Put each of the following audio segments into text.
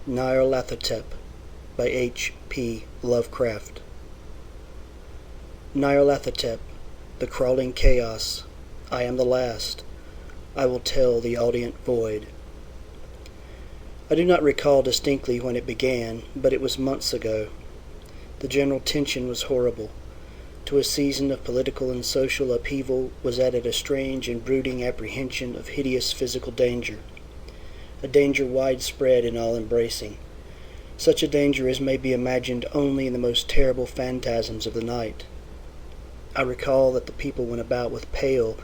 Nyarlathotep by H.P. Lovecraft. Nyarlathotep, the crawling chaos, I am the last. I will tell the audient void. I do not recall distinctly when it began, but it was months ago. The general tension was horrible. To a season of political and social upheaval was added a strange and brooding apprehension of hideous physical danger, a danger widespread and all-embracing, such a danger as may be imagined only in the most terrible phantasms of the night. I recall that the people went about with pale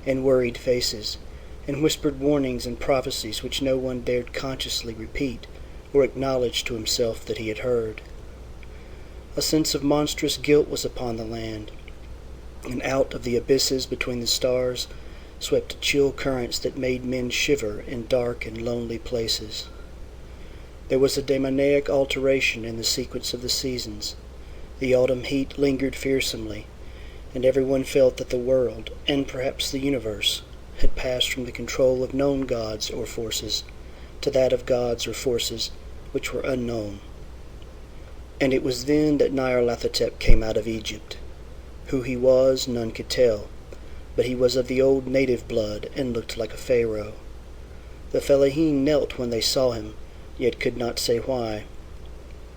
and worried faces, and whispered warnings and prophecies which no one dared consciously repeat or acknowledge to himself that he had heard. A sense of monstrous guilt was upon the land, and out of the abysses between the stars swept chill currents that made men shiver in dark and lonely places. There was a demoniac alteration in the sequence of the seasons. The autumn heat lingered fearsomely, and everyone felt that the world, and perhaps the universe, had passed from the control of known gods or forces to that of gods or forces which were unknown. And it was then that Nyarlathotep came out of Egypt. Who he was, none could tell, but he was of the old native blood and looked like a pharaoh. The fellaheen knelt when they saw him, yet could not say why.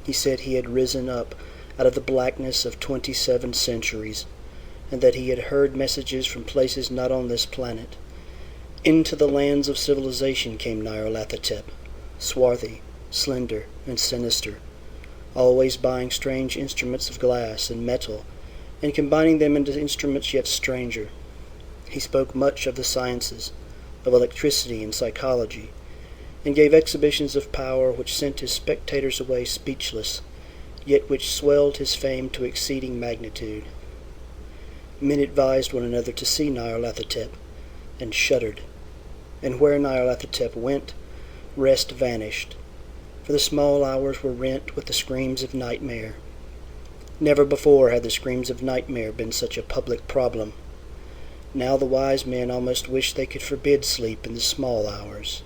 He said he had risen up out of the blackness of 27 centuries, and that he had heard messages from places not on this planet. Into the lands of civilization came Nyarlathotep, swarthy, slender, and sinister, always buying strange instruments of glass and metal, and combining them into instruments yet stranger. He spoke much of the sciences, of electricity and psychology, and gave exhibitions of power which sent his spectators away speechless, yet which swelled his fame to exceeding magnitude. Men advised one another to see Nyarlathotep, and shuddered, and where Nyarlathotep went, rest vanished, for the small hours were rent with the screams of nightmare. Never before had the screams of nightmare been such a public problem. Now the wise men almost wished they could forbid sleep in the small hours,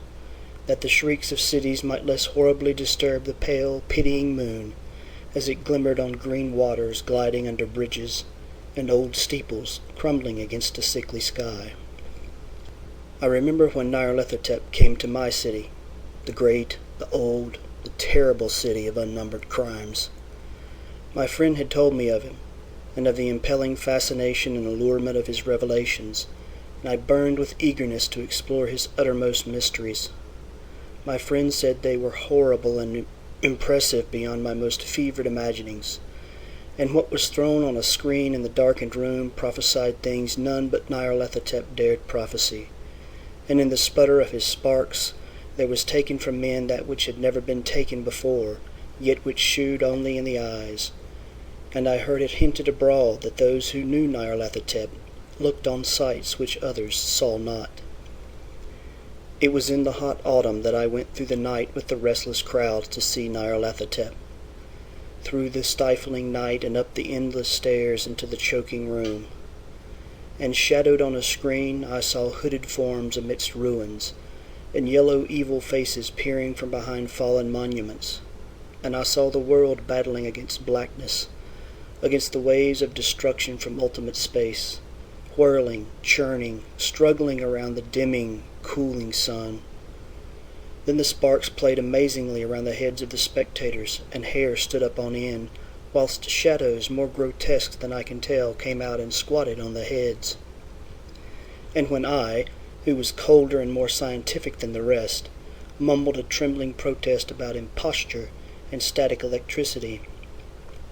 that the shrieks of cities might less horribly disturb the pale, pitying moon as it glimmered on green waters gliding under bridges and old steeples crumbling against a sickly sky. I remember when Nyarlathotep came to my city, the great, the old, the terrible city of unnumbered crimes. My friend had told me of him, and of the impelling fascination and allurement of his revelations, and I burned with eagerness to explore his uttermost mysteries. My friend said they were horrible and impressive beyond my most fevered imaginings, and what was thrown on a screen in the darkened room prophesied things none but Nyarlathotep dared prophesy, and in the sputter of his sparks there was taken from men that which had never been taken before, yet which shewed only in the eyes. And I heard it hinted abroad that those who knew Nyarlathotep looked on sights which others saw not. It was in the hot autumn that I went through the night with the restless crowd to see Nyarlathotep. Through the stifling night and up the endless stairs into the choking room. And shadowed on a screen I saw hooded forms amidst ruins, and yellow evil faces peering from behind fallen monuments. And I saw the world battling against blackness, against the waves of destruction from ultimate space, whirling, churning, struggling around the dimming, cooling sun. Then the sparks played amazingly around the heads of the spectators, and hair stood up on end, whilst shadows more grotesque than I can tell came out and squatted on the heads. And when I, who was colder and more scientific than the rest, mumbled a trembling protest about imposture and static electricity,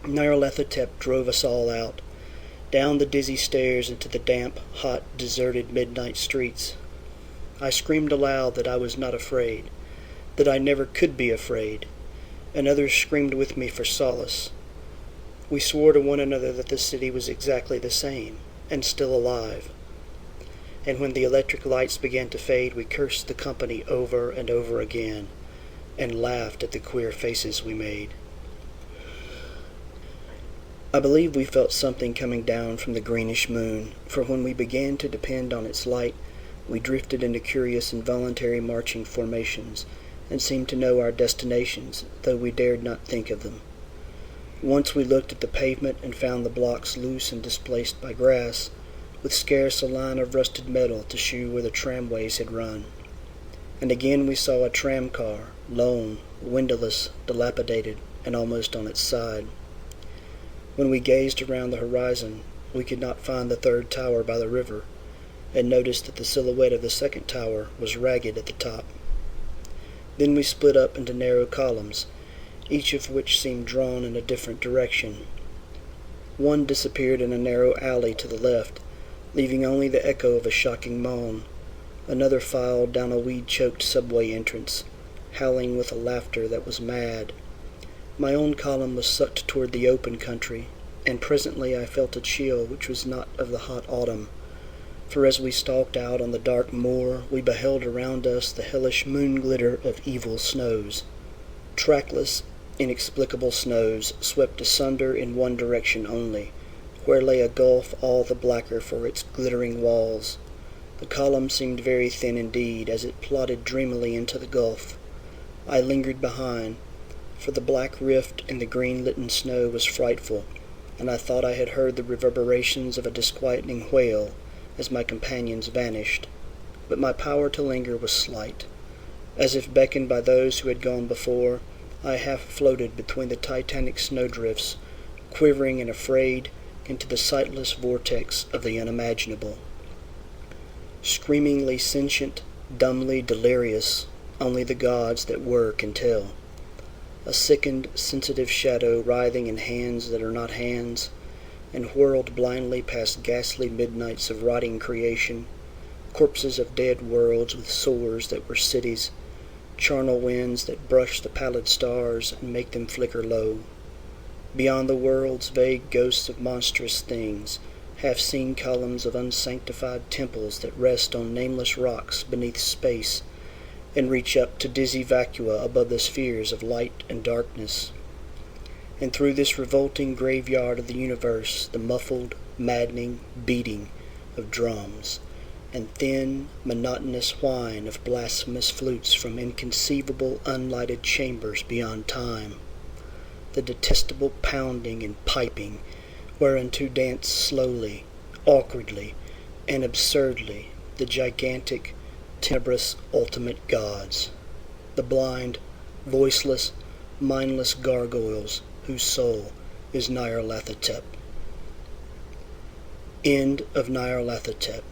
Nyarlathotep drove us all out, down the dizzy stairs into the damp, hot, deserted midnight streets. I screamed aloud that I was not afraid, that I never could be afraid, and others screamed with me for solace. We swore to one another that the city was exactly the same, and still alive. And when the electric lights began to fade, we cursed the company over and over again, and laughed at the queer faces we made. I believe we felt something coming down from the greenish moon, for when we began to depend on its light, we drifted into curious involuntary marching formations, and seemed to know our destinations, though we dared not think of them. Once we looked at the pavement and found the blocks loose and displaced by grass, with scarce a line of rusted metal to shew where the tramways had run. And again we saw a tram-car, lone, windowless, dilapidated, and almost on its side. When we gazed around the horizon, we could not find the third tower by the river, and noticed that the silhouette of the second tower was ragged at the top. Then we split up into narrow columns, each of which seemed drawn in a different direction. One disappeared in a narrow alley to the left, leaving only the echo of a shocking moan. Another filed down a weed-choked subway entrance, howling with a laughter that was mad. My own column was sucked toward the open country, and presently I felt a chill which was not of the hot autumn, for as we stalked out on the dark moor, we beheld around us the hellish moon-glitter of evil snows. Trackless, inexplicable snows swept asunder in one direction only, where lay a gulf all the blacker for its glittering walls. The column seemed very thin indeed as it plodded dreamily into the gulf. I lingered behind, for the black rift in the green-litten snow was frightful, and I thought I had heard the reverberations of a disquieting wail as my companions vanished. But my power to linger was slight. As if beckoned by those who had gone before, I half floated between the titanic snowdrifts, quivering and afraid into the sightless vortex of the unimaginable. Screamingly sentient, dumbly delirious, only the gods that were can tell. A sickened, sensitive shadow writhing in hands that are not hands, and whirled blindly past ghastly midnights of rotting creation, corpses of dead worlds with sores that were cities, charnel winds that brush the pallid stars and make them flicker low. Beyond the worlds, vague ghosts of monstrous things, half-seen columns of unsanctified temples that rest on nameless rocks beneath space, and reach up to dizzy vacua above the spheres of light and darkness. And through this revolting graveyard of the universe, the muffled, maddening beating of drums, and thin, monotonous whine of blasphemous flutes from inconceivable, unlighted chambers beyond time. The detestable pounding and piping, whereunto dance slowly, awkwardly, and absurdly the gigantic, tenebrous ultimate gods, the blind, voiceless, mindless gargoyles whose soul is Nyarlathotep. End of Nyarlathotep.